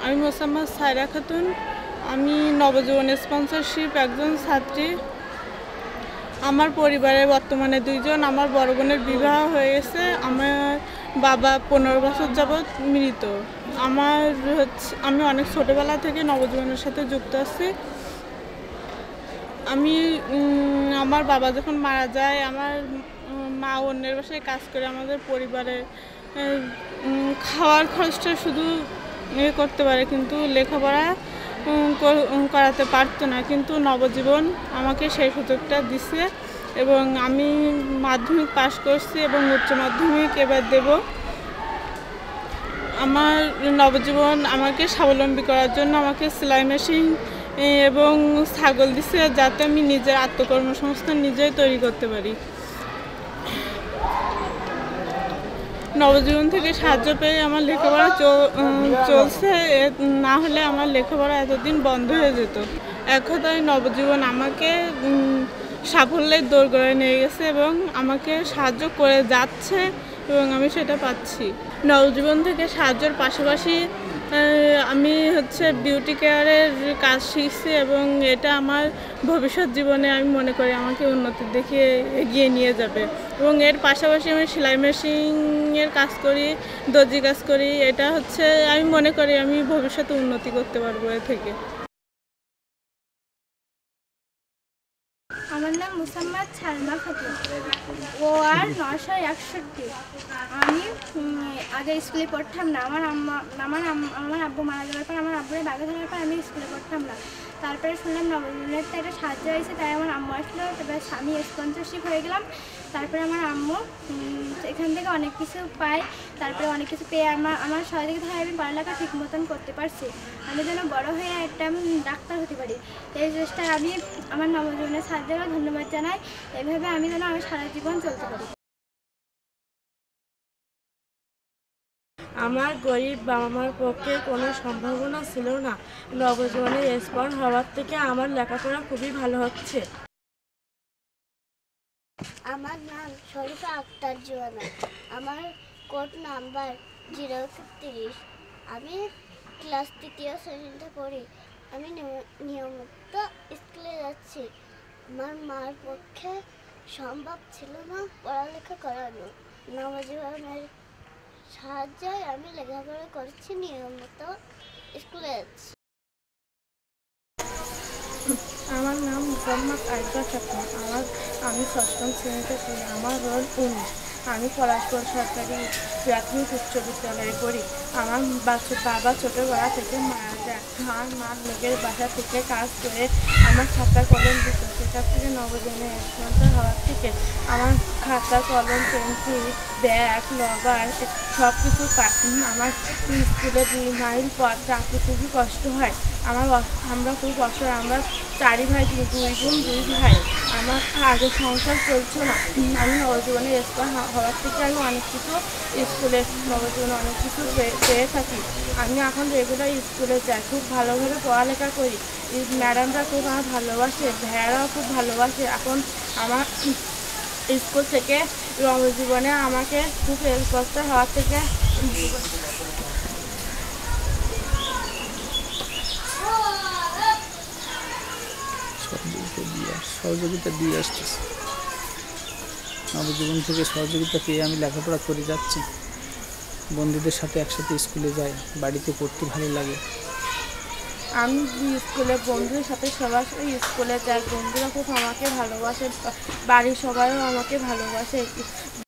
আমি মোসাম্মদ সায়রা খাতুন। আমি নবজীবন স্পন্সরশিপ একজন ছাত্রী। আমার পরিবারে বর্তমানে 2 জন। আমার বড় বোনের বিবাহ হয়ে গেছে। আমার বাবা 15 বছর যাবৎ মৃত। আমি অনেক ছোটোবেলা থেকে নবজীবনের সাথে যুক্ত আছি। আমার বাবা যখন মারা যায়, আমার মা অন্যের বাসায় কাজ করে আমাদের পরিবারে খাওয়ার খরচটা শুধু করতে পারে, কিন্তু লেখাপড়া করাতে পারতো না। কিন্তু নবজীবন আমাকে সেই সুযোগটা দিছে এবং আমি মাধ্যমিক পাশ করছি এবং উচ্চ মাধ্যমিক এবার দেব। আমার নবজীবন আমাকে স্বাবলম্বী করার জন্য আমাকে সেলাই মেশিন এবং ছাগল দিছে, যাতে আমি নিজের আত্মকর্মসংস্থান নিজেই তৈরি করতে পারি। নবজীবন থেকে সাহায্য পেয়ে আমার লেখাপড়া চলছে, না হলে আমার লেখাপড়া এতদিন বন্ধ হয়ে যেত। এক কথায় নবজীবন আমাকে সাফল্যের দোরগোড়ায় নিয়ে গেছে এবং আমাকে সাহায্য করে যাচ্ছে এবং আমি সেটা পাচ্ছি। নবজীবন থেকে সাহায্যের পাশাপাশি আমি বিউটি কেয়ারের কাজ শিখছি এবং এটা আমার ভবিষ্যৎ জীবনে আমি মনে করি আমাকে উন্নতির দিকে এগিয়ে নিয়ে যাবে। এবং এর পাশাপাশি আমি সেলাই মেশিনের কাজ করি, দর্জি কাজ করি। এটা আমি মনে করি আমি ভবিষ্যতে উন্নতি করতে পারবো এ থেকে। আমার নাম মোসাম্মদ সালমা খাতুন, ওয়ার্ড 961। আমি আগে স্কুলে পড়তাম না। আমার আব্বু মারা যাওয়ার পর, আমার আব্বুর বাগে থাকার পর আমি স্কুলে পড়তাম না। তারপরে শুনলাম নবজীবনের তো একটা সাহায্য হয়েছে, তাই আমার আম্মু আসলো। তারপরে আমি স্পন্সরশিপ হয়ে গেলাম। তারপরে আমার আম্মু এখান থেকে অনেক কিছু পাই। তারপরে অনেক কিছু পেয়ে আমার সহযোগিতা হয়, আমি পড়ালেখা ঠিক মতন করতে পারছি। আমি যেন বড় হয়ে একটা ডাক্তার হতে পারি, এই চেষ্টায় আমি আমার নবজীবনের সাহায্যেরও ধন্যবাদ জানাই। এভাবে আমি যেন সারা জীবন চলতে পারি। আমার গরিব বাবা মার পক্ষে কোনো সম্ভাবনা ছিল না। নবজীবনের স্পন্সর হওয়ার থেকে আমার লেখাপড়া খুবই ভালো হচ্ছে। আমার নাম শরীফা আক্তার জোয়ানা। আমার কোড নাম্বার 030। আমি ক্লাস 3য় শ্রেণীতে পড়ি। আমি নিয়মিত স্কুলে যাচ্ছি। আমার মার পক্ষে সম্ভব ছিল না পড়ালেখা করানো। নবজীবনের সাহায্যে আমি লেখাপড়া করছি, নিয়মিত স্কুলে যাচ্ছি। আমার নাম মোসাম্মদ আয়শা খাতুন। আমি 6ম শ্রেণীতে পড়ি। আমার রোল 19। আমি পলাশপুর সরকারি প্রাথমিক উচ্চ বিদ্যালয়ে পড়ি। আমার বাবা ছোটোবেলা থেকে মারা যায়। আমার মা লোকের বাসা থেকে কাজ করে আমার খাতা কলম দিত। সেটা থেকে নবজীবনে স্পন্সর হওয়ার থেকে আমার খাতা কলম পেন্সিল ব্যাগ রবার সব কিছু পাই। আমার স্কুলে 2 মাইল পথ যাতে খুবই কষ্ট হয়। আমরা খুব কষ্ট। আমরা 4 ভাই, 2 বোন 2 ভাই। আমার আগে সংসার চলছে না। আমি নবজীবনে স্পন্সর হওয়ার থেকে আমি অনেক কিছু নবজীবনে অনেক কিছু পেয়ে থাকি। আমি এখন রেগুলার স্কুলে যাই, খুব ভালোভাবে পড়ালেখা করি। ম্যাডামরা খুব আমার ভালোবাসে, ভাইয়ারাও খুব ভালোবাসে। এখন আমার স্কুল থেকে নবজীবনে আমাকে খুব স্পন্সর হওয়ার থেকে সহযোগিতা দিয়ে আসতেছে। নবজীবন থেকে সহযোগিতা পেয়ে আমি লেখাপড়া করে যাচ্ছি। বন্ধুদের সাথে একসাথে স্কুলে যাই, বাড়িতে পড়তে ভালো লাগে। আমি স্কুলে বন্ধুদের সাথে সবার স্কুলে যাই। বন্ধুরা খুব আমাকে ভালোবাসে, বাড়ির সবাইও আমাকে ভালোবাসে।